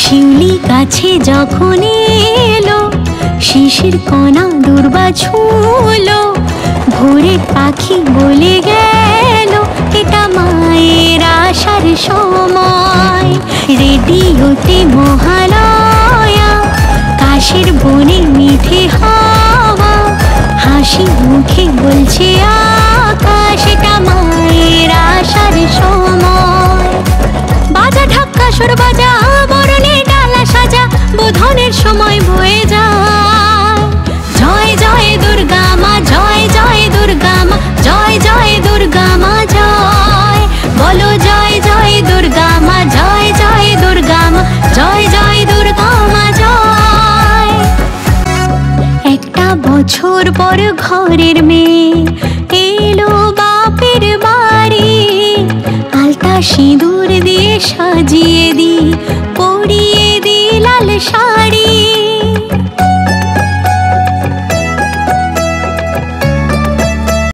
শিউলি কাছে যখন এলো, শিশির কণা দুর্বা ছুঁলো, ভোরের পাখি বলে গেল এটা মায়ের আসার সময়। রেডিওতে মহালয়া, কাশের বনে মিঠে হাওয়া, হাসি মুখে বলছে আকাশ এটা মায়ের আসার সময়। বাজা ঢাক্কা সুর বাজা, বরণে ডালা সাজা, বোধনের সময় বয়ে যায়। জয় জয় দুর্গা মা, জয় জয় দুর্গা মা, জয় জয় দুর্গা মা জয়। বলো জয় জয় দুর্গা মা, জয় জয় দুর্গা মা, জয় জয় দুর্গা মা জয়। একটা বছর পর ঘরের মেয়ে এলো বাপের বাড়ি, আলতা সিঁদুর দিয়ে সাজিয়ে দি